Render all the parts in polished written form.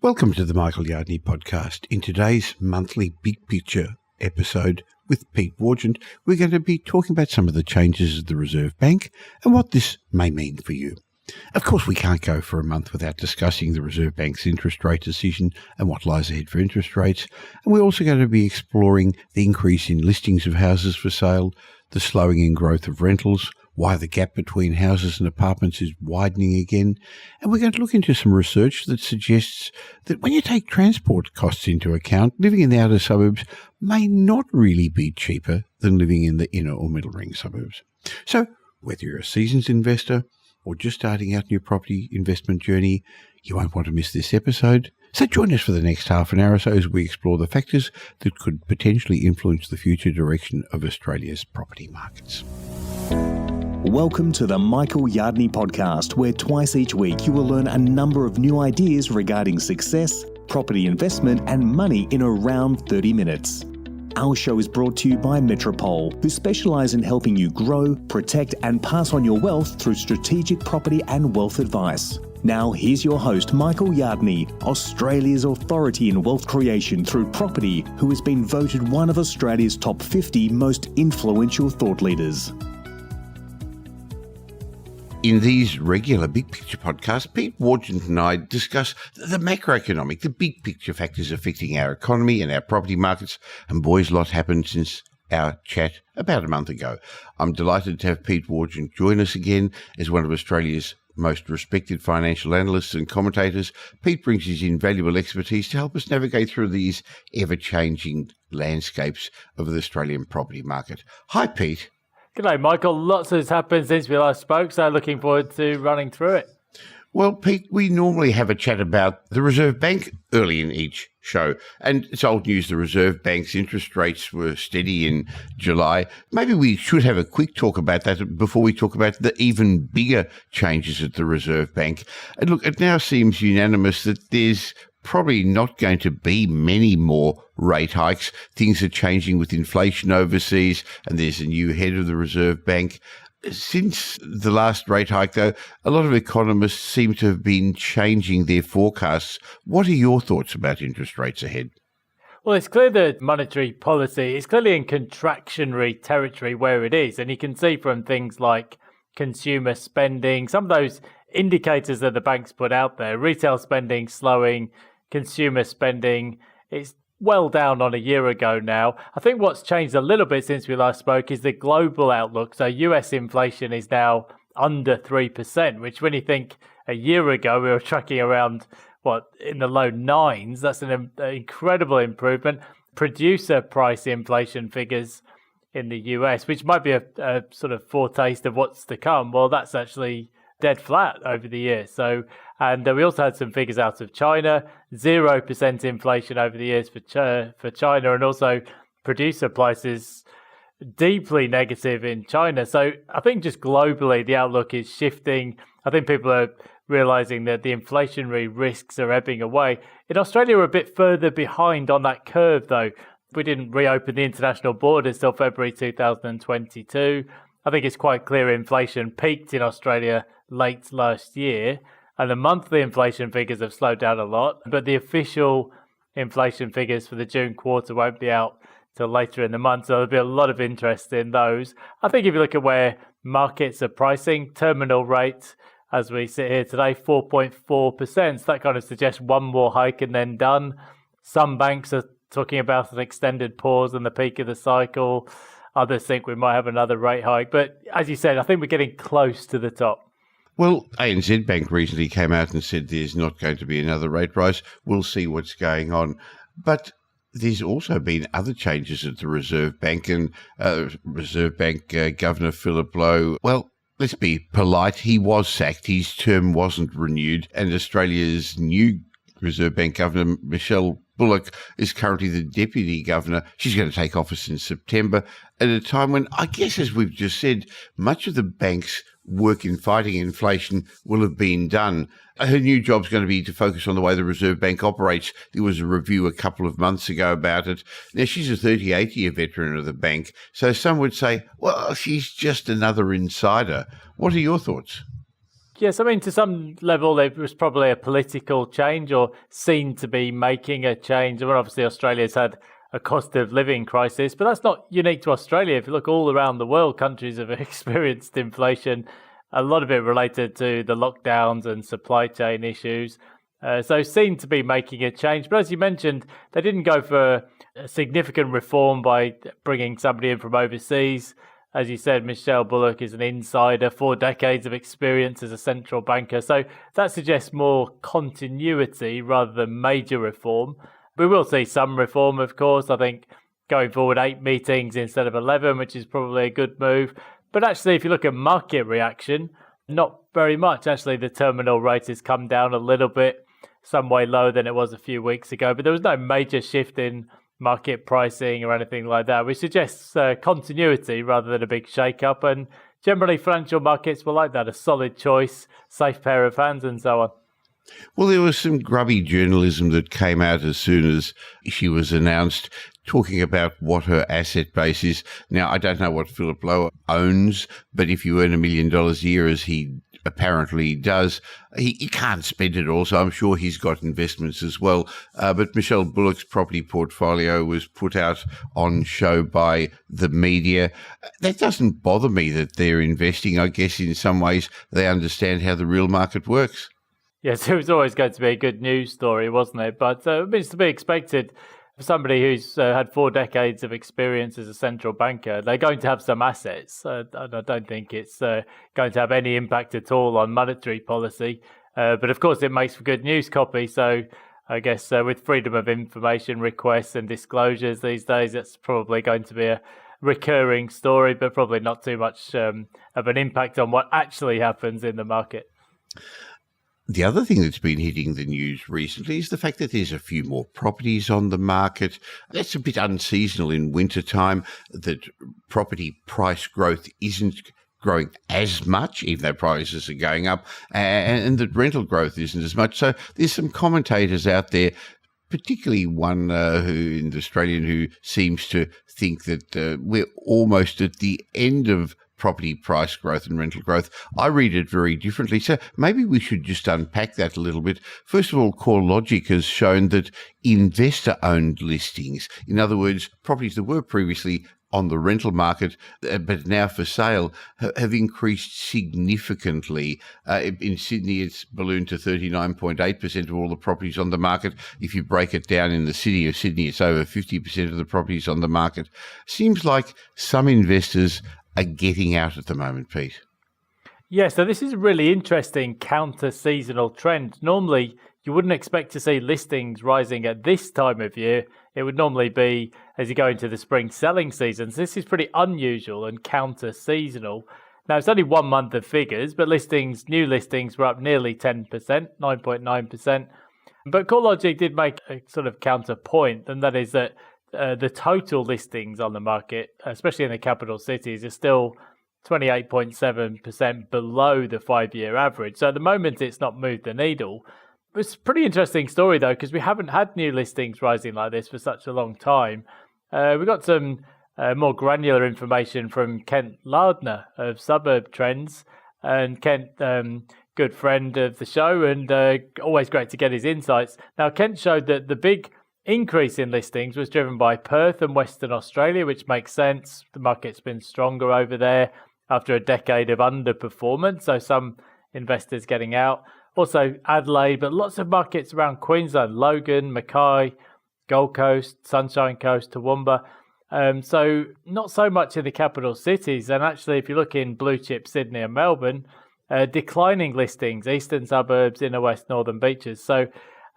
Welcome to the Michael Yardney podcast. In today's monthly Big Picture episode with Pete Wargent, we're going to be talking about some of the changes at the Reserve Bank and what this may mean for you. Of course, we can't go for a month without discussing the Reserve Bank's interest rate decision and what lies ahead for interest rates. And we're also going to be exploring the increase in listings of houses for sale, the slowing in growth of rentals, why the gap between houses and apartments is widening again. And we're going to look into some research that suggests that when you take transport costs into account, living in the outer suburbs may not really be cheaper than living in the inner or middle ring suburbs. So whether you're a seasoned investor or just starting out in your property investment journey, you won't want to miss this episode. So join us for the next half an hour or so as we explore the factors that could potentially influence the future direction of Australia's property markets. Welcome to the Michael Yardney podcast, where twice each week you will learn a number of new ideas regarding success, property investment and money in around 30 minutes. Our show is brought to you by Metropole, who specialise in helping you grow, protect and pass on your wealth through strategic property and wealth advice. Now here's your host, Michael Yardney, Australia's authority in wealth creation through property, who has been voted one of Australia's top 50 most influential thought leaders. In these regular Big Picture podcasts, Pete Wargent and I discuss the macroeconomic, the big picture factors affecting our economy and our property markets, and boys, a lot happened since our chat about a month ago. I'm delighted to have Pete Wargent join us again as one of Australia's most respected financial analysts and commentators. Pete brings his invaluable expertise to help us navigate through these ever-changing landscapes of the Australian property market. Hi, Pete. G'day, Michael. Lots has happened since we last spoke, so looking forward to running through it. Well, Pete, we normally have a chat about the Reserve Bank early in each show, and it's old news the Reserve Bank's interest rates were steady in July. Maybe we should have a quick talk about that before we talk about the even bigger changes at the Reserve Bank. And look, it now seems unanimous that there's probably not going to be many more rate hikes. Things are changing with inflation overseas, and there's a new head of the Reserve Bank. Since the last rate hike, though, a lot of economists seem to have been changing their forecasts. What are your thoughts about interest rates ahead? Well, it's clear that monetary policy is clearly in contractionary territory where it is, and you can see from things like consumer spending, some of those indicators that the banks put out there, retail spending slowing, consumer spending, it's well down on a year ago now. I think what's changed a little bit since we last spoke is the global outlook. So US inflation is now under 3%, which when you think a year ago we were tracking around, in the low nines, that's an incredible improvement. Producer price inflation figures in the US, which might be a sort of foretaste of what's to come, well, that's actually dead flat over the year. And we also had some figures out of China, 0% inflation over the years for China, and also producer prices deeply negative in China. So I think just globally the outlook is shifting. I think people are realizing that the inflationary risks are ebbing away. In Australia, we're a bit further behind on that curve, though. We didn't reopen the international borders till February 2022. I think it's quite clear inflation peaked in Australia late last year, and the monthly inflation figures have slowed down a lot, but the official inflation figures for the June quarter won't be out till later in the month, so there'll be a lot of interest in those. I think if you look at where markets are pricing, terminal rate, as we sit here today, 4.4%, so that kind of suggests one more hike and then done. Some banks are talking about an extended pause in the peak of the cycle. Others think we might have another rate hike, but as you said, I think we're getting close to the top. Well, ANZ Bank recently came out and said there's not going to be another rate rise. We'll see what's going on. But there's also been other changes at the Reserve Bank, and Reserve Bank Governor Philip Lowe, well, let's be polite, he was sacked. His term wasn't renewed, and Australia's new Reserve Bank Governor Michelle Bullock is currently the Deputy Governor. She's going to take office in September at a time when, I guess, as we've just said, much of the bank's work in fighting inflation will have been done. Her new job's going to be to focus on the way the Reserve Bank operates. There was a review a couple of months ago about it. Now, she's a 38-year veteran of the bank, so some would say, well, she's just another insider. What are your thoughts? Yes, I mean, to some level, it was probably a political change or seen to be making a change. Well, obviously, Australia's had a cost of living crisis, but that's not unique to Australia. If you look all around the world, countries have experienced inflation, a lot of it related to the lockdowns and supply chain issues. So seen to be making a change. But as you mentioned, they didn't go for a significant reform by bringing somebody in from overseas. As you said, Michelle Bullock is an insider, 4 decades of experience as a central banker. So that suggests more continuity rather than major reform. We will see some reform, of course. I think going forward, 8 meetings instead of 11, which is probably a good move. But actually, if you look at market reaction, not very much. Actually, the terminal rate has come down a little bit, some way lower than it was a few weeks ago. But there was no major shift in market pricing or anything like that, which suggests continuity rather than a big shake-up. And generally, financial markets were like that, a solid choice, safe pair of hands and so on. Well, there was some grubby journalism that came out as soon as she was announced, talking about what her asset base is. Now, I don't know what Philip Lowe owns, but if you earn $1 million a year, as he apparently does, he can't spend it all, so I'm sure he's got investments as well. But Michelle Bullock's property portfolio was put out on show by the media. That doesn't bother me that they're investing. I guess in some ways they understand how the real market works. Yes, it was always going to be a good news story, wasn't it? But it's to be expected. For somebody who's had 4 decades of experience as a central banker, they're going to have some assets. I don't think it's going to have any impact at all on monetary policy. But of course, it makes for good news copy. So I guess with freedom of information requests and disclosures these days, it's probably going to be a recurring story, but probably not too much of an impact on what actually happens in the market. The other thing that's been hitting the news recently is the fact that there's a few more properties on the market. That's a bit unseasonal in wintertime, that property price growth isn't growing as much, even though prices are going up, and that rental growth isn't as much. So there's some commentators out there, particularly one in the Australian who seems to think that we're almost at the end of property price growth and rental growth. I read it very differently. So maybe we should just unpack that a little bit. First of all, CoreLogic has shown that investor-owned listings, in other words, properties that were previously on the rental market but now for sale, have increased significantly. In Sydney, it's ballooned to 39.8% of all the properties on the market. If you break it down in the city of Sydney, it's over 50% of the properties on the market. Seems like some investors are getting out at the moment, Pete. Yeah, so this is a really interesting counter-seasonal trend. Normally, you wouldn't expect to see listings rising at this time of year. It would normally be as you go into the spring selling season. So this is pretty unusual and counter-seasonal. Now, it's only 1 month of figures, but new listings were up nearly 10%, 9.9%. But CoreLogic did make a sort of counterpoint, and that is that the total listings on the market, especially in the capital cities, is still 28.7% below the 5-year average. So at the moment, it's not moved the needle. It's a pretty interesting story, though, because we haven't had new listings rising like this for such a long time. We got some more granular information from Kent Lardner of Suburb Trends. And Kent, good friend of the show, and always great to get his insights. Now, Kent showed that the big increase in listings was driven by Perth and Western Australia, which makes sense. The market's been stronger over there after a decade of underperformance, so some investors getting out. Also Adelaide, but lots of markets around Queensland, Logan, Mackay, Gold Coast, Sunshine Coast, Toowoomba. So not so much in the capital cities. And actually, if you look in blue chip Sydney and Melbourne, declining listings, eastern suburbs, inner west, northern beaches. So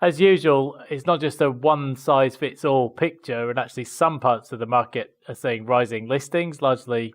as usual, it's not just a one-size-fits-all picture, and actually some parts of the market are seeing rising listings, largely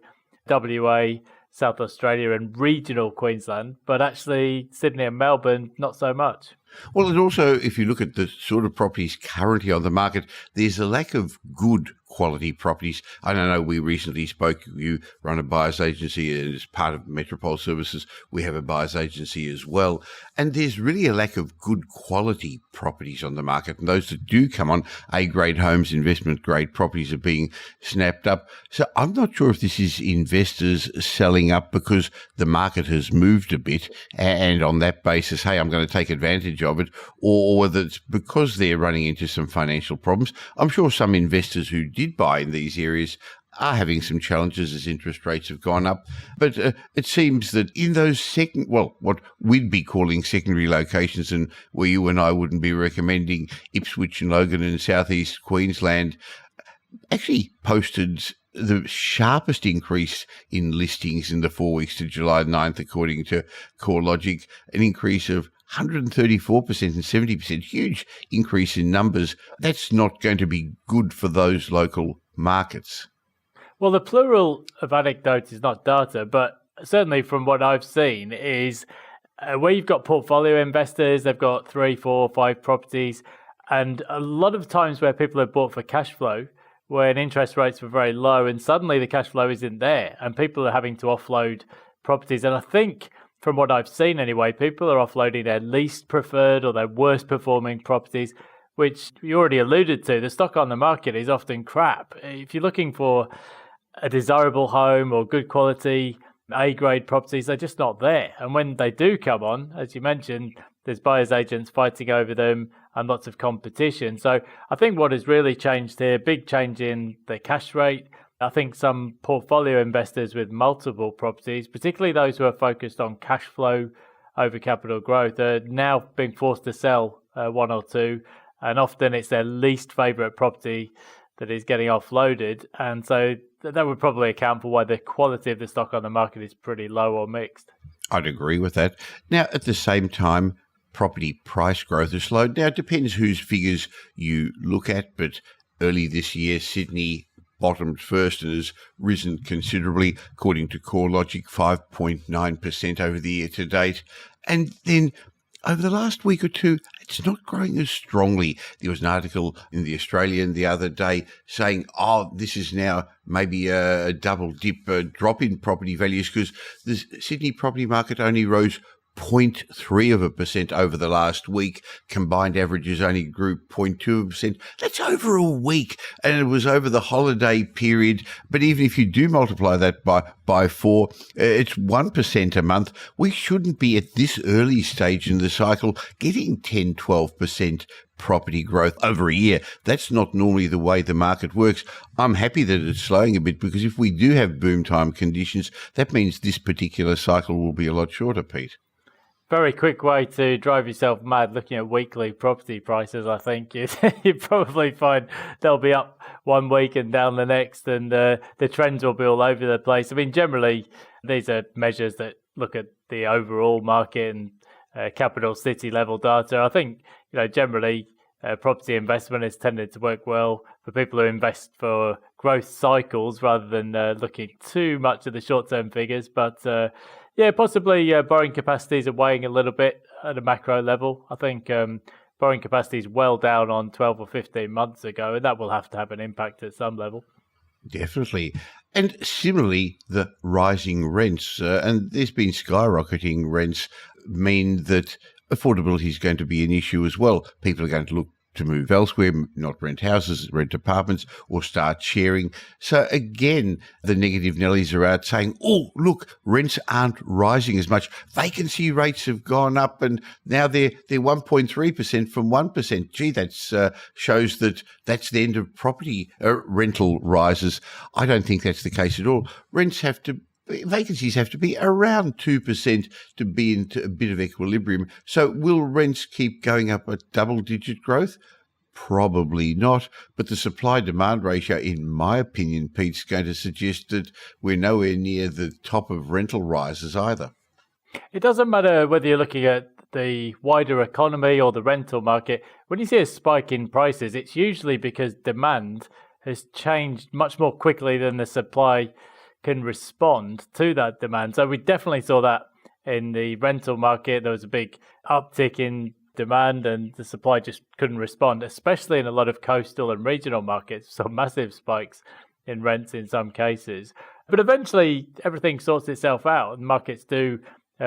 WA, South Australia and regional Queensland, but actually Sydney and Melbourne, not so much. Well, and also, if you look at the sort of properties currently on the market, there's a lack of good quality properties. I don't know, we recently spoke, you run a buyer's agency, and as part of Metropole Services, we have a buyer's agency as well. And there's really a lack of good quality properties on the market. And those that do come on, A-grade homes, investment-grade properties are being snapped up. So I'm not sure if this is investors selling up because the market has moved a bit, and on that basis, hey, I'm going to take advantage of it, or whether it's because they're running into some financial problems. I'm sure some investors who did buy in these areas are having some challenges as interest rates have gone up. But it seems that in those what we'd be calling secondary locations, and where you and I wouldn't be recommending, Ipswich and Logan in southeast Queensland, actually posted the sharpest increase in listings in the 4 weeks to July 9th, according to CoreLogic, an increase of 134% and 70%, huge increase in numbers. That's not going to be good for those local markets. Well, the plural of anecdotes is not data, but certainly from what I've seen is where you've got portfolio investors, they've got 3, 4, 5 properties, and a lot of times where people have bought for cash flow, when interest rates were very low and suddenly the cash flow isn't there and people are having to offload properties. And I think from what I've seen anyway, people are offloading their least preferred or their worst performing properties, which you already alluded to. The stock on the market is often crap. If you're looking for a desirable home or good quality A-grade properties, they're just not there. And when they do come on, as you mentioned, there's buyers agents fighting over them and lots of competition. So I think what has really changed here, big change in the cash rate. I think some portfolio investors with multiple properties, particularly those who are focused on cash flow over capital growth, are now being forced to sell one or two. And often it's their least favourite property that is getting offloaded. And so that would probably account for why the quality of the stock on the market is pretty low or mixed. I'd agree with that. Now, at the same time, property price growth has slowed. Now, it depends whose figures you look at, but early this year, Sydney bottomed first and has risen considerably, according to CoreLogic, 5.9% over the year to date. And then over the last week or two, it's not growing as strongly. There was an article in the Australian the other day saying, this is now maybe a double dip, a drop in property values, because the Sydney property market only rose 0.3% over the last week. Combined averages only grew 0.2%. That's over a week, and it was over the holiday period. But even if you do multiply that by 4, it's 1% a month. We shouldn't be at this early stage in the cycle getting 10, 12% property growth over a year. That's not normally the way the market works. I'm happy that it's slowing a bit, because if we do have boom time conditions, that means this particular cycle will be a lot shorter, Pete. Very quick way to drive yourself mad looking at weekly property prices, I think. You probably find they'll be up one week and down the next, and the trends will be all over the place. I mean, generally, these are measures that look at the overall market and capital city level data. I think, generally, property investment has tended to work well for people who invest for growth cycles rather than looking too much at the short-term figures. But possibly borrowing capacities are weighing a little bit at a macro level. I think borrowing capacity is well down on 12 or 15 months ago, and that will have to have an impact at some level. Definitely. And similarly, the rising rents, and there's been skyrocketing rents, mean that affordability is going to be an issue as well. People are going to look to move elsewhere, not rent houses, rent apartments, or start sharing. So again, the negative Nellies are out saying, look, rents aren't rising as much. Vacancy rates have gone up, and now they're 1.3% from 1%. Gee, that shows that that's the end of property rental rises. I don't think that's the case at all. Vacancies have to be around 2% to be into a bit of equilibrium. So will rents keep going up at double-digit growth? Probably not. But the supply-demand ratio, in my opinion, Pete's going to suggest that we're nowhere near the top of rental rises either. It doesn't matter whether you're looking at the wider economy or the rental market. When you see a spike in prices, it's usually because demand has changed much more quickly than the supply can respond to that demand. So we definitely saw that in the rental market. There was a big uptick in demand and the supply just couldn't respond, especially in a lot of coastal and regional markets. So massive spikes in rents in some cases. But eventually everything sorts itself out and markets do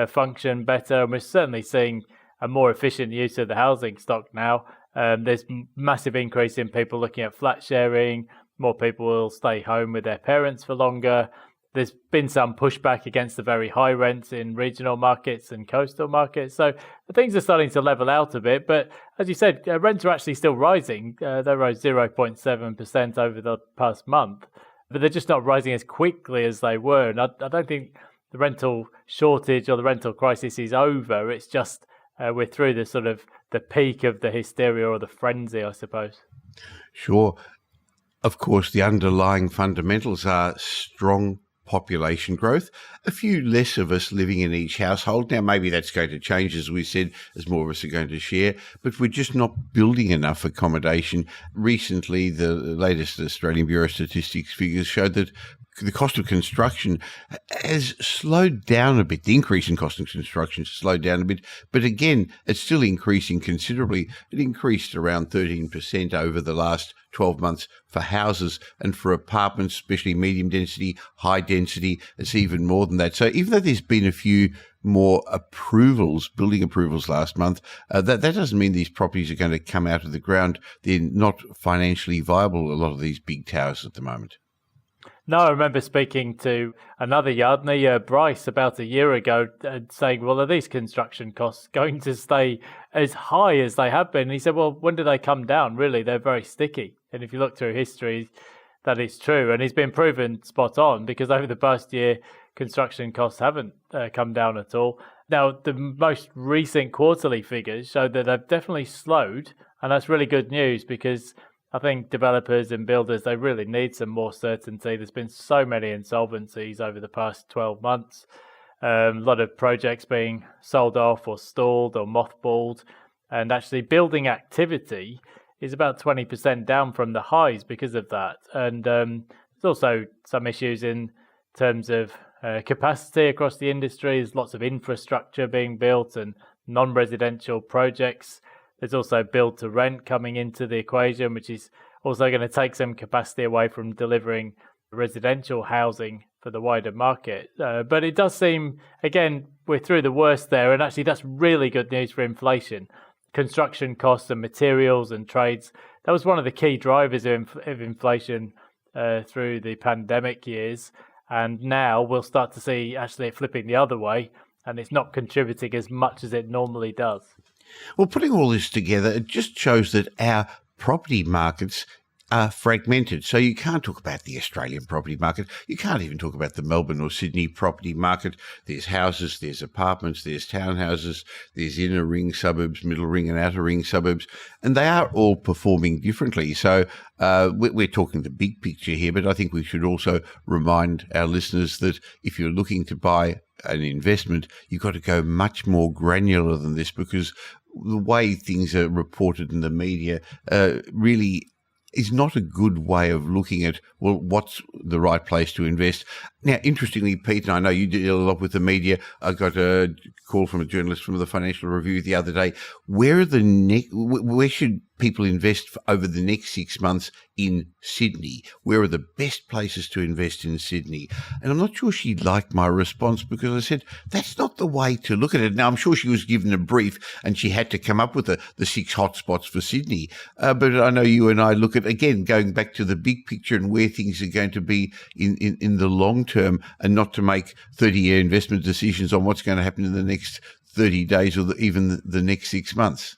function better. And we're certainly seeing a more efficient use of the housing stock now. There's massive increase in people looking at flat sharing. More people will stay home with their parents for longer. There's been some pushback against the very high rents in regional markets and coastal markets. So things are starting to level out a bit. But as you said, rents are actually still rising. They rose 0.7% over the past month. But they're just not rising as quickly as they were. And I don't think the rental shortage or the rental crisis is over. It's just we're through the sort of the peak of the hysteria or the frenzy, I suppose. Sure. Of course, the underlying fundamentals are strong population growth, a few less of us living in each household. Now, maybe that's going to change, as we said, as more of us are going to share, but we're just not building enough accommodation. Recently, the latest Australian Bureau of Statistics figures showed that the cost of construction has slowed down a bit. The increase in cost of construction has slowed down a bit, but again, it's still increasing considerably. It increased around 13% over the last 12 months for houses, and for apartments, especially medium density, high density, it's even more than that. So even though there's been a few more building approvals last month, that doesn't mean these properties are going to come out of the ground. They're not financially viable, a lot of these big towers at the moment. No, I remember speaking to another Yardney, Bryce, about a year ago, saying, well, are these construction costs going to stay as high as they have been? And he said, well, when do they come down? Really, they're very sticky. And if you look through history, that is true. And he's been proven spot on, because over the past year, construction costs haven't come down at all. Now, the most recent quarterly figures show that they've definitely slowed. And that's really good news, because I think developers and builders, they really need some more certainty. There's been so many insolvencies over the past 12 months. A lot of projects being sold off or stalled or mothballed. And actually building activity is about 20% down from the highs because of that. And there's also some issues in terms of capacity across the industry. There's lots of infrastructure being built and non-residential projects. There's also build to rent coming into the equation, which is also going to take some capacity away from delivering residential housing for the wider market. But it does seem, again, we're through the worst there. And actually, that's really good news for inflation. Construction costs and materials and trades, that was one of the key drivers of inflation through the pandemic years. And now we'll start to see actually it flipping the other way, and it's not contributing as much as it normally does. Well, putting all this together, it just shows that our property markets are fragmented. So you can't talk about the Australian property market. You can't even talk about the Melbourne or Sydney property market. There's houses, there's apartments, there's townhouses, there's inner ring suburbs, middle ring and outer ring suburbs, and they are all performing differently. So we're talking the big picture here, but I think we should also remind our listeners that if you're looking to buy an investment, you've got to go much more granular than this, because the way things are reported in the media really is not a good way of looking at, well, what's the right place to invest. Now, interestingly, Pete, and I know you deal a lot with the media, I got a call from a journalist from the Financial Review the other day. Where should people invest over the next 6 months in Sydney? Where are the best places to invest in Sydney? And I'm not sure she liked my response, because I said, that's not the way to look at it. Now, I'm sure she was given a brief and she had to come up with the 6 hotspots for Sydney. But I know you and I look at, again, going back to the big picture and where things are going to be in the long term, and not to make 30-year investment decisions on what's going to happen in the next 30 days or even the next 6 months.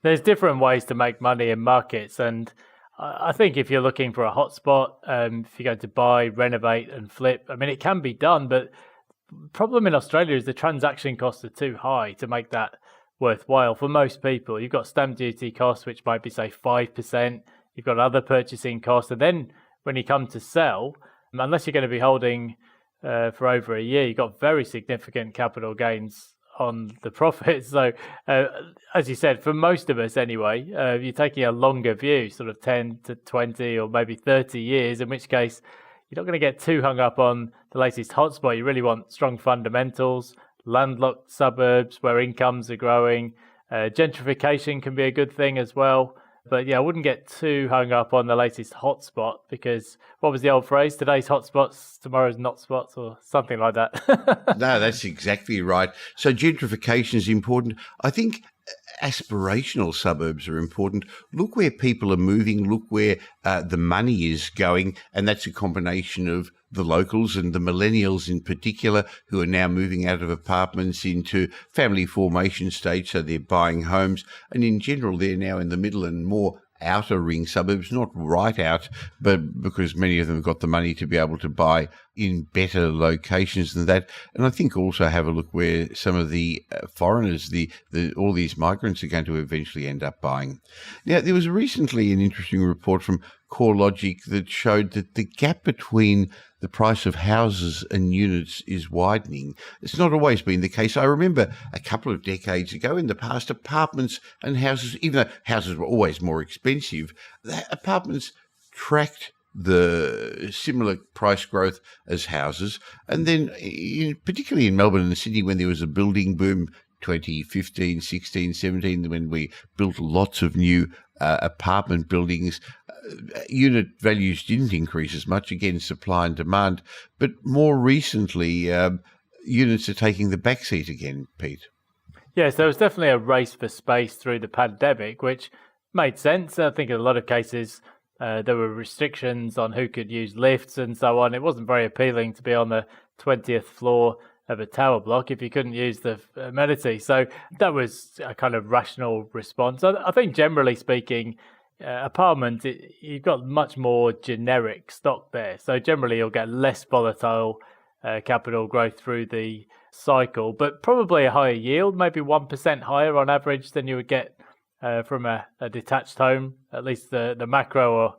There's different ways to make money in markets, and I think if you're looking for a hotspot, if you're going to buy, renovate and flip, I mean, it can be done, but the problem in Australia is the transaction costs are too high to make that worthwhile for most people. You've got stamp duty costs, which might be, say, 5%. You've got other purchasing costs, and then when you come to sell, unless you're going to be holding for over a year, you've got very significant capital gains on the profits. So, as you said, for most of us anyway, you're taking a longer view, sort of 10 to 20 or maybe 30 years, in which case you're not going to get too hung up on the latest hotspot. You really want strong fundamentals, landlocked suburbs where incomes are growing, Gentrification can be a good thing as well. But yeah, I wouldn't get too hung up on the latest hotspot, because what was the old phrase? Today's hotspots, tomorrow's not spots, or something like that. No, that's exactly right. So gentrification is important. I think aspirational suburbs are important. Look where people are moving, look where the money is going, and that's a combination of the locals and the millennials in particular, who are now moving out of apartments into family formation stage, so they're buying homes, and in general they're now in the middle and more outer ring suburbs, not right out, but because many of them have got the money to be able to buy in better locations than that. And I think also have a look where some of the foreigners, all these migrants are going to eventually end up buying. Now, there was recently an interesting report from CoreLogic that showed that the gap between the price of houses and units is widening. It's not always been the case. I remember a couple of decades ago in the past, apartments and houses, even though houses were always more expensive, apartments tracked the similar price growth as houses. And then, particularly in Melbourne and Sydney, when there was a building boom, 2015, 16, 17, when we built lots of new apartment buildings, unit values didn't increase as much, again, supply and demand. But more recently, units are taking the backseat again, Pete. Yes, there was definitely a race for space through the pandemic, which made sense. I think in a lot of cases, there were restrictions on who could use lifts and so on. It wasn't very appealing to be on the 20th floor of a tower block if you couldn't use the amenity. So that was a kind of rational response. I think generally speaking, apartments, you've got much more generic stock there. So generally you'll get less volatile capital growth through the cycle, but probably a higher yield, maybe 1% higher on average than you would get from a detached home, at least the macro or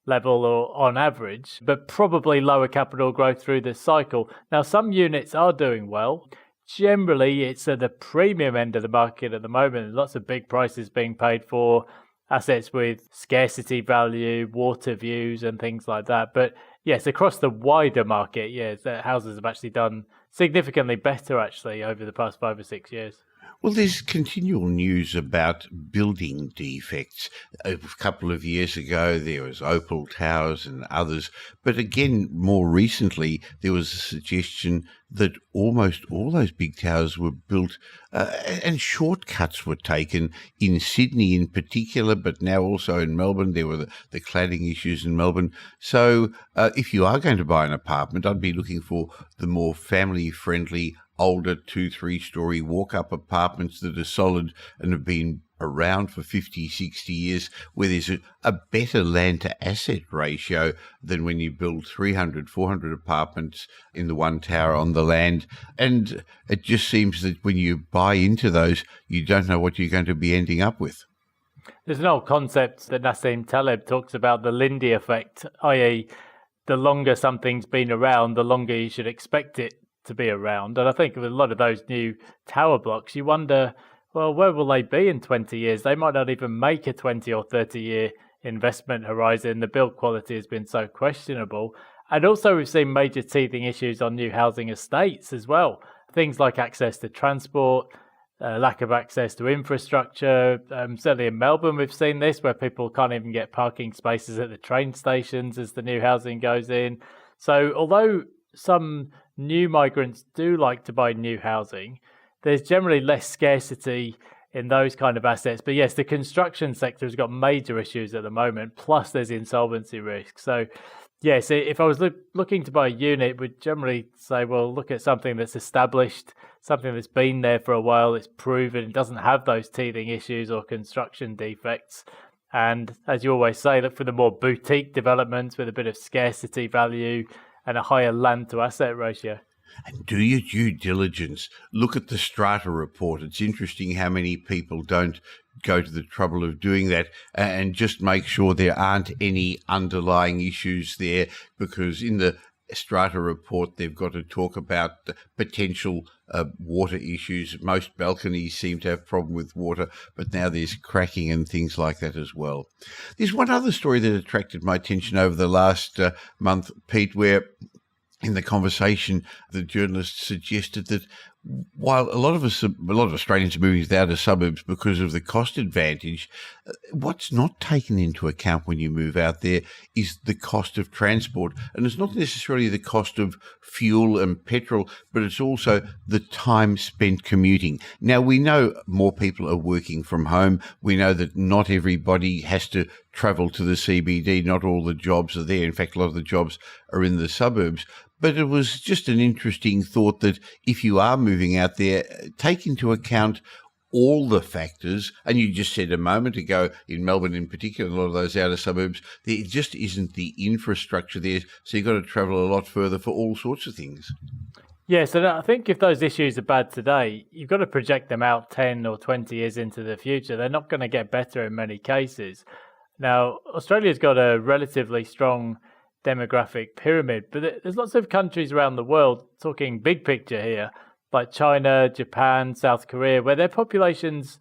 level or on average, but probably lower capital growth through the cycle. Now, some units are doing well. Generally, it's at the premium end of the market at the moment. Lots of big prices being paid for assets with scarcity value, water views and things like that. But yes, across the wider market, yes, the houses have actually done significantly better actually over the past 5 or 6 years. Well, there's continual news about building defects. A couple of years ago, there was Opal Towers and others. But again, more recently, there was a suggestion that almost all those big towers were built and shortcuts were taken in Sydney in particular, but now also in Melbourne. There were the cladding issues in Melbourne. So if you are going to buy an apartment, I'd be looking for the more family-friendly, older 2-3-story walk-up apartments that are solid and have been around for 50, 60 years, where there's a better land-to-asset ratio than when you build 300, 400 apartments in the one tower on the land. And it just seems that when you buy into those, you don't know what you're going to be ending up with. There's an old concept that Nassim Taleb talks about, the Lindy effect, i.e. the longer something's been around, the longer you should expect it to be around. And I think with a lot of those new tower blocks, you wonder, well, where will they be in 20 years? They might not even make a 20 or 30-year investment horizon. The build quality has been so questionable. And also we've seen major teething issues on new housing estates as well. Things like access to transport, lack of access to infrastructure. Certainly in Melbourne, we've seen this, where people can't even get parking spaces at the train stations as the new housing goes in. So although some new migrants do like to buy new housing, there's generally less scarcity in those kind of assets. But yes, the construction sector has got major issues at the moment, plus there's insolvency risk. So yes, if I was looking to buy a unit, we'd generally say, well, look at something that's established, something that's been there for a while, it's proven, it doesn't have those teething issues or construction defects. And as you always say, look for the more boutique developments with a bit of scarcity value and a higher land to asset ratio. And do your due diligence. Look at the strata report. It's interesting how many people don't go to the trouble of doing that, and just make sure there aren't any underlying issues there, because in the strata report they've got to talk about the potential water issues. Most balconies seem to have problem with water, but now there's cracking and things like that as well. There's one other story that attracted my attention over the last month, Pete, where in the conversation, the journalist suggested that while a lot of Australians are moving to the outer suburbs because of the cost advantage, what's not taken into account when you move out there is the cost of transport. And it's not necessarily the cost of fuel and petrol, but it's also the time spent commuting. Now, we know more people are working from home. We know that not everybody has to travel to the CBD. Not all the jobs are there. In fact, a lot of the jobs are in the suburbs. But it was just an interesting thought that if you are moving out there, take into account all the factors. And you just said a moment ago, in Melbourne in particular, a lot of those outer suburbs, there just isn't the infrastructure there. So you've got to travel a lot further for all sorts of things. Yeah, so I think if those issues are bad today, you've got to project them out 10 or 20 years into the future. They're not going to get better in many cases. Now, Australia's got a relatively strong demographic pyramid, but there's lots of countries around the world, talking big picture here, like China, Japan, South Korea, where their populations,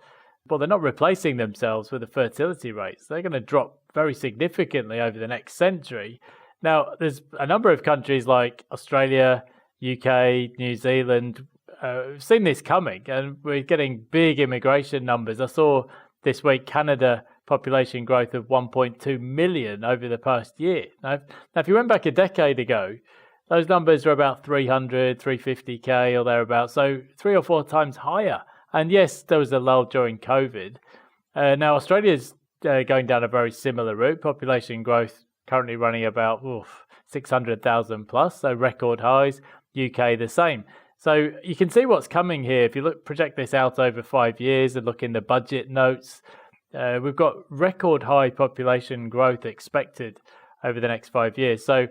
well, they're not replacing themselves with the fertility rates. They're going to drop very significantly over the next century. Now, there's a number of countries like Australia, UK, New Zealand, we've seen this coming, and we're getting big immigration numbers. I saw this week Canada population growth of 1.2 million over the past year. Now, if you went back a decade ago, those numbers were about 300, 350k or thereabouts, so 3 or 4 times higher. And yes, there was a lull during COVID. Now, Australia's going down a very similar route. Population growth currently running about 600,000 plus, so record highs. UK the same. So you can see what's coming here. If you project this out over 5 years and look in the budget notes, we've got record high population growth expected over the next 5 years. So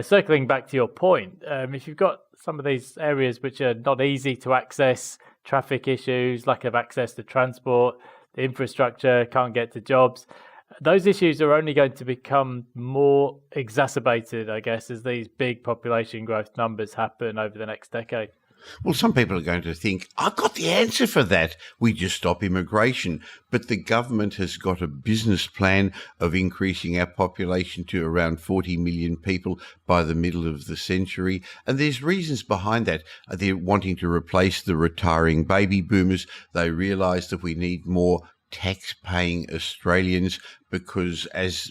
circling back to your point, if you've got some of these areas which are not easy to access, traffic issues, lack of access to transport, the infrastructure, can't get to jobs, those issues are only going to become more exacerbated, I guess, as these big population growth numbers happen over the next decade. Well, some people are going to think, I've got the answer for that. We just stop immigration. But the government has got a business plan of increasing our population to around 40 million people by the middle of the century. And there's reasons behind that. They're wanting to replace the retiring baby boomers. They realise that we need more tax-paying Australians because as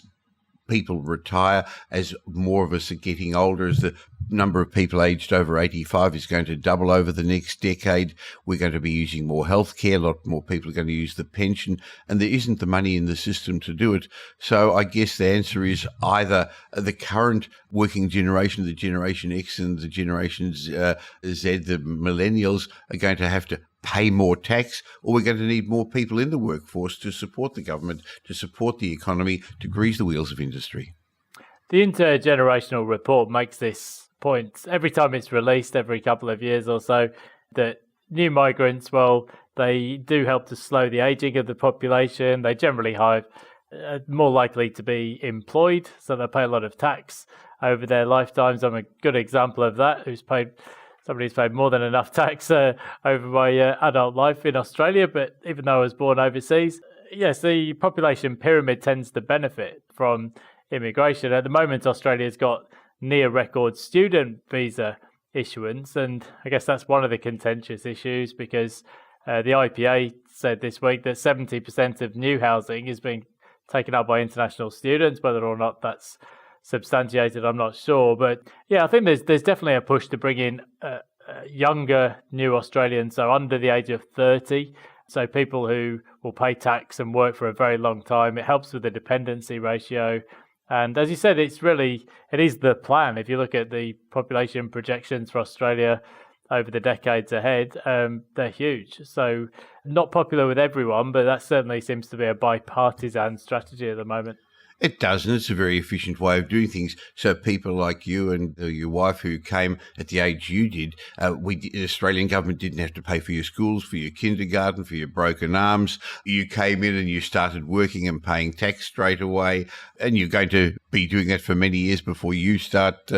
people retire, as more of us are getting older, as the number of people aged over 85 is going to double over the next decade, we're going to be using more healthcare, a lot more people are going to use the pension, and there isn't the money in the system to do it. So I guess the answer is either the current working generation, the Generation X and the Generation Z, the millennials, are going to have to pay more tax, or we're going to need more people in the workforce to support the government, to support the economy, to grease the wheels of industry. The intergenerational report makes this point every time it's released, every couple of years or so, that new migrants, well, they do help to slow the aging of the population. They generally are more likely to be employed, so they pay a lot of tax over their lifetimes. I'm a good example of that, somebody's paid more than enough tax over my adult life in Australia, but even though I was born overseas, yes, the population pyramid tends to benefit from immigration. At the moment, Australia's got near record student visa issuance, and I guess that's one of the contentious issues because the IPA said this week that 70% of new housing is being taken up by international students. Whether or not that's substantiated, I'm not sure, but yeah, I think there's definitely a push to bring in younger new Australians, so under the age of 30, so people who will pay tax and work for a very long time. It helps with the dependency ratio, and as you said, it is the plan. If you look at the population projections for Australia over the decades ahead, they're huge. So not popular with everyone, but that certainly seems to be a bipartisan strategy at the moment. It does, and it's a very efficient way of doing things. So people like you and your wife who came at the age you did, the Australian government didn't have to pay for your schools, for your kindergarten, for your broken arms. You came in and you started working and paying tax straight away, and you're going to be doing that for many years before you start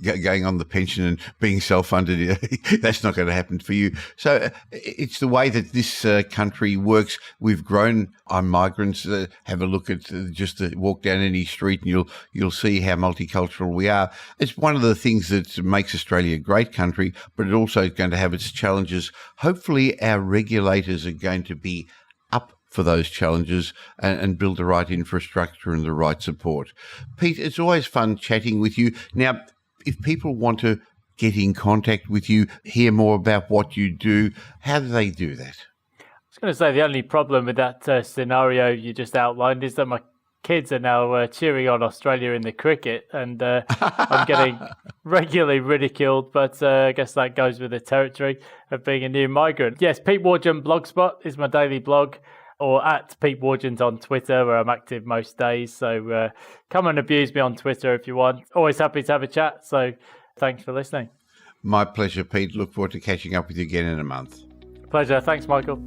going on the pension and being self-funded. That's not going to happen for you. So it's the way that this country works. We've grown on migrants. Have a look at just walk down any street and you'll see how multicultural we are. It's one of the things that makes Australia a great country, but it also is going to have its challenges. Hopefully our regulators are going to be up for those challenges and build the right infrastructure and the right support. Pete, it's always fun chatting with you. Now, if people want to get in contact with you, hear more about what you do, how do they do that? I was going to say the only problem with that scenario you just outlined is that my kids are now cheering on Australia in the cricket, and I'm getting regularly ridiculed, but I guess that goes with the territory of being a new migrant. Yes, Pete Wargent Blogspot is my daily blog, or at Pete Wargent on Twitter, where I'm active most days. So come and abuse me on Twitter if you want. Always happy to have a chat. So thanks for listening. My pleasure, Pete. Look forward to catching up with you again in a month. Pleasure. Thanks, Michael.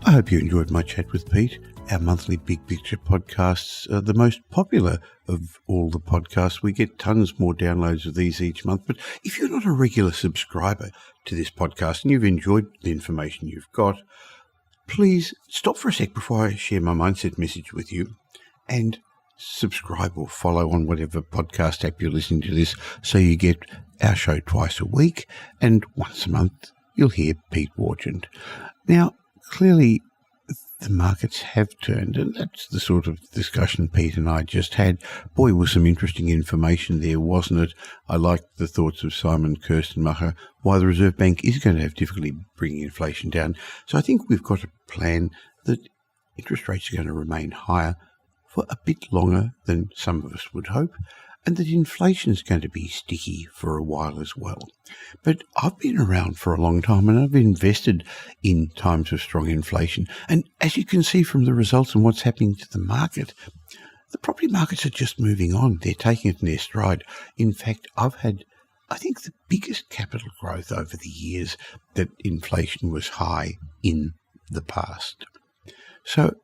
I hope you enjoyed my chat with Pete. Our monthly Big Picture podcasts are the most popular of all the podcasts. We get tons more downloads of these each month. But if you're not a regular subscriber to this podcast and you've enjoyed the information you've got, please stop for a sec before I share my mindset message with you and subscribe or follow on whatever podcast app you're listening to this, so you get our show twice a week, and once a month you'll hear Pete Wargent. Now, clearly the markets have turned, and that's the sort of discussion Pete and I just had. Boy, was some interesting information there, wasn't it? I liked the thoughts of Simon Kirstenmacher, why the Reserve Bank is going to have difficulty bringing inflation down. So I think we've got a plan that interest rates are going to remain higher for a bit longer than some of us would hope, and that inflation is going to be sticky for a while as well. But I've been around for a long time, and I've invested in times of strong inflation. And as you can see from the results and what's happening to the market, the property markets are just moving on. They're taking it in their stride. In fact, I've had, I think, the biggest capital growth over the years that inflation was high in the past. So,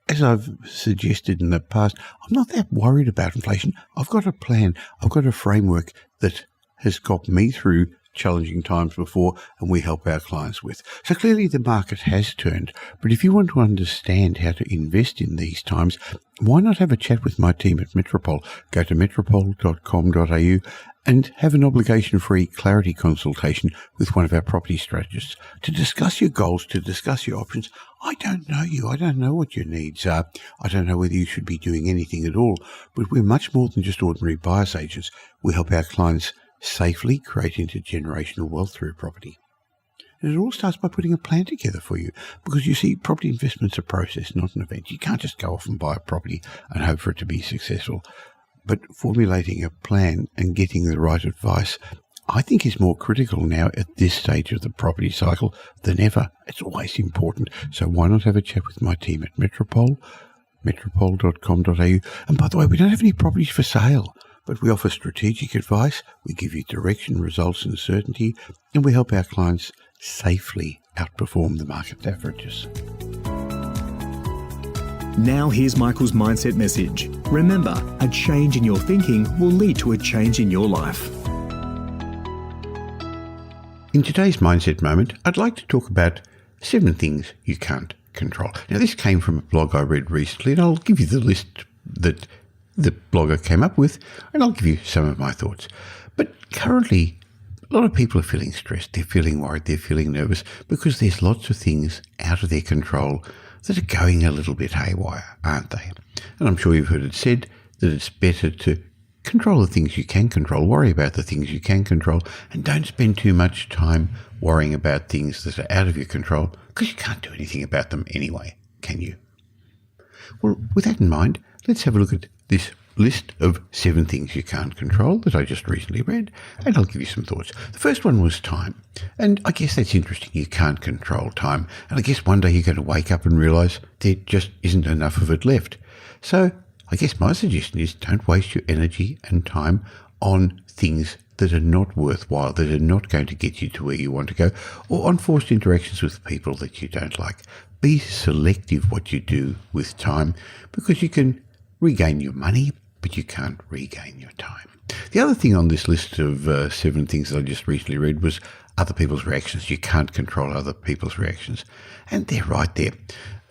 as I've suggested in the past, I'm not that worried about inflation. I've got a plan. I've got a framework that has got me through challenging times before, and we help our clients with. So clearly the market has turned. But if you want to understand how to invest in these times, why not have a chat with my team at Metropole? Go to metropole.com.au and have an obligation-free clarity consultation with one of our property strategists to discuss your goals, to discuss your options. I don't know you. I don't know what your needs are. I don't know whether you should be doing anything at all. But we're much more than just ordinary buyer's agents. We help our clients safely create intergenerational wealth through property. And it all starts by putting a plan together for you, because you see, property investment's a process, not an event. You can't just go off and buy a property and hope for it to be successful. But formulating a plan and getting the right advice, I think, is more critical now at this stage of the property cycle than ever. It's always important. So why not have a chat with my team at Metropole, metropole.com.au. And by the way, we don't have any properties for sale, but we offer strategic advice, we give you direction, results and certainty, and we help our clients safely outperform the market averages. Now here's Michael's mindset message. Remember, a change in your thinking will lead to a change in your life. In today's Mindset Moment, I'd like to talk about 7 things you can't control. Now, this came from a blog I read recently, and I'll give you the list that the blogger came up with, and I'll give you some of my thoughts. But currently, a lot of people are feeling stressed, they're feeling worried, they're feeling nervous, because there's lots of things out of their control that are going a little bit haywire, aren't they? And I'm sure you've heard it said that it's better to control the things you can control, worry about the things you can control, and don't spend too much time worrying about things that are out of your control, because you can't do anything about them anyway, can you? Well, with that in mind, let's have a look at this list of 7 things you can't control that I just recently read, and I'll give you some thoughts. The first one was time, and I guess that's interesting. You can't control time, and I guess one day you're going to wake up and realise there just isn't enough of it left. So I guess my suggestion is don't waste your energy and time on things that are not worthwhile, that are not going to get you to where you want to go, or on forced interactions with people that you don't like. Be selective what you do with time, because you can regain your money, but you can't regain your time. The other thing on this list of 7 things that I just recently read was other people's reactions. You can't control other people's reactions. And they're right there.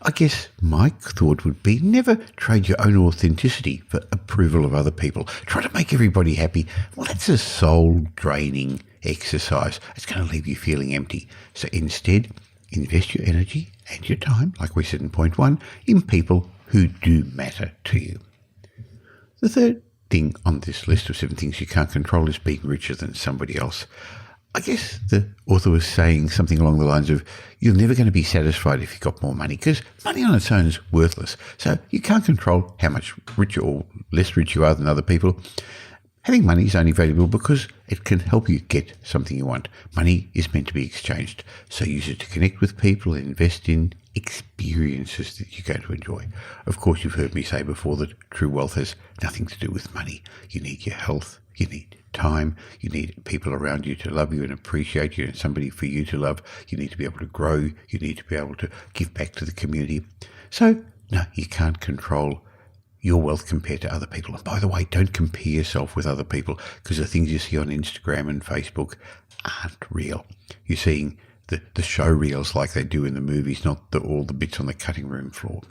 I guess my thought would be never trade your own authenticity for approval of other people. Try to make everybody happy. Well, that's a soul-draining exercise. It's going to leave you feeling empty. So instead, invest your energy and your time, like we said in point 1, in people who do matter to you. The third thing on this list of 7 things you can't control is being richer than somebody else. I guess the author was saying something along the lines of, you're never going to be satisfied if you've got more money, because money on its own is worthless. So you can't control how much richer or less rich you are than other people. Having money is only valuable because it can help you get something you want. Money is meant to be exchanged, so use it to connect with people and invest in experiences that you're going to enjoy. Of course, you've heard me say before that true wealth has nothing to do with money. You need your health, you need time, you need people around you to love you and appreciate you and somebody for you to love. You need to be able to grow, you need to be able to give back to the community. So, no, you can't control your wealth compared to other people. And by the way, don't compare yourself with other people, because the things you see on Instagram and Facebook aren't real. You're seeing the show reels like they do in the movies, not all the bits on the cutting room floor.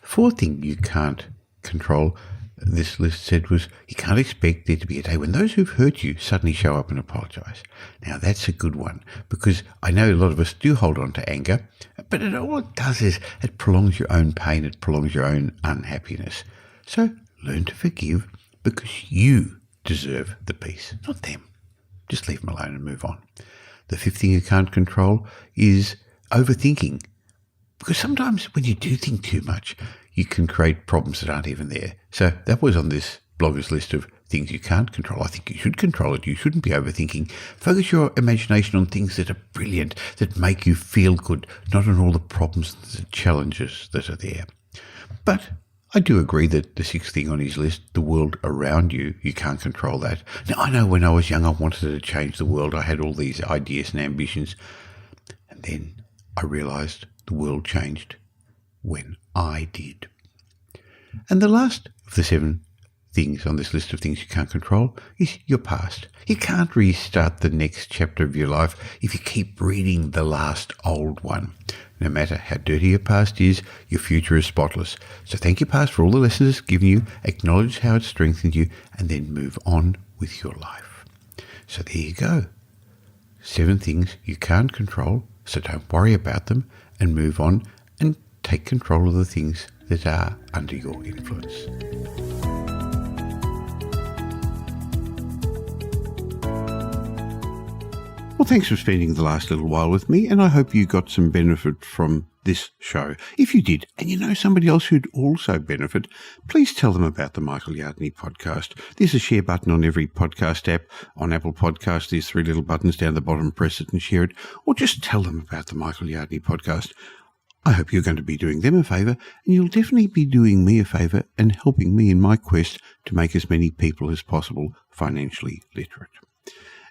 The fourth thing you can't control, this list said, was you can't expect there to be a day when those who've hurt you suddenly show up and apologise. Now, that's a good one, because I know a lot of us do hold on to anger, but all it does is it prolongs your own pain, it prolongs your own unhappiness. So learn to forgive, because you deserve the peace, not them. Just leave them alone and move on. The fifth thing you can't control is overthinking, because sometimes when you do think too much, you can create problems that aren't even there. So that was on this blogger's list of things you can't control. I think you should control it. You shouldn't be overthinking. Focus your imagination on things that are brilliant, that make you feel good, not on all the problems and the challenges that are there. But I do agree that the sixth thing on his list, the world around you, you can't control that. Now, I know when I was young, I wanted to change the world. I had all these ideas and ambitions. And then I realised the world changed when I did. And the last of the 7 things on this list of things you can't control is your past. You can't restart the next chapter of your life if you keep reading the last old one. No matter how dirty your past is, your future is spotless. So thank your past for all the lessons it's given you, acknowledge how it's strengthened you, and then move on with your life. So there you go. 7 things you can't control, so don't worry about them, and move on and take control of the things that are under your influence. Well, thanks for spending the last little while with me, and I hope you got some benefit from this show. If you did, and you know somebody else who'd also benefit, please tell them about the Michael Yardney podcast. There's a share button on every podcast app. On Apple Podcasts, there's 3 little buttons down the bottom. Press it and share it, or just tell them about the Michael Yardney podcast. I hope you're going to be doing them a favour, and you'll definitely be doing me a favour and helping me in my quest to make as many people as possible financially literate.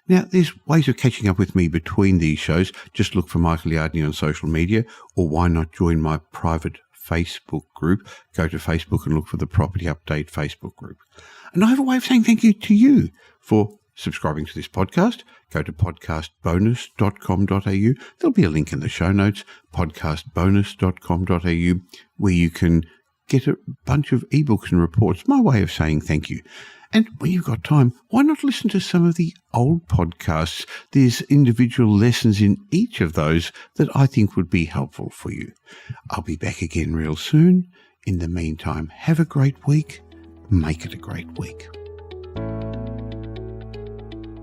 Now, there's ways of catching up with me between these shows. Just look for Michael Yardney on social media, or why not join my private Facebook group? Go to Facebook and look for the Property Update Facebook group. And I have a way of saying thank you to you for subscribing to this podcast. Go to podcastbonus.com.au. There'll be a link in the show notes, podcastbonus.com.au, where you can get a bunch of ebooks and reports. My way of saying thank you. And when you've got time, why not listen to some of the old podcasts? There's individual lessons in each of those that I think would be helpful for you. I'll be back again real soon. In the meantime, have a great week. Make it a great week.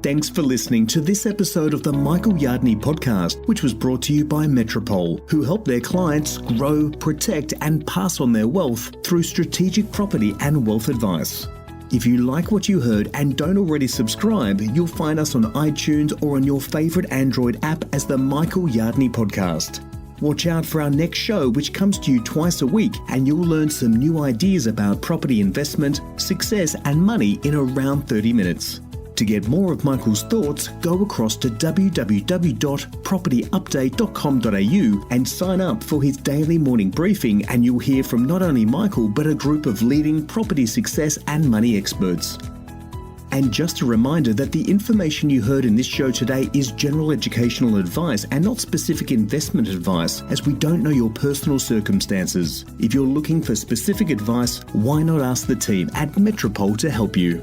Thanks for listening to this episode of the Michael Yardney podcast, which was brought to you by Metropole, who help their clients grow, protect, and pass on their wealth through strategic property and wealth advice. If you like what you heard and don't already subscribe, you'll find us on iTunes or on your favourite Android app as the Michael Yardney podcast. Watch out for our next show, which comes to you twice a week, and you'll learn some new ideas about property investment, success, and money in around 30 minutes. To get more of Michael's thoughts, go across to www.propertyupdate.com.au and sign up for his daily morning briefing, and you'll hear from not only Michael but a group of leading property success and money experts. And just a reminder that the information you heard in this show today is general educational advice and not specific investment advice, as we don't know your personal circumstances. If you're looking for specific advice, why not ask the team at Metropole to help you?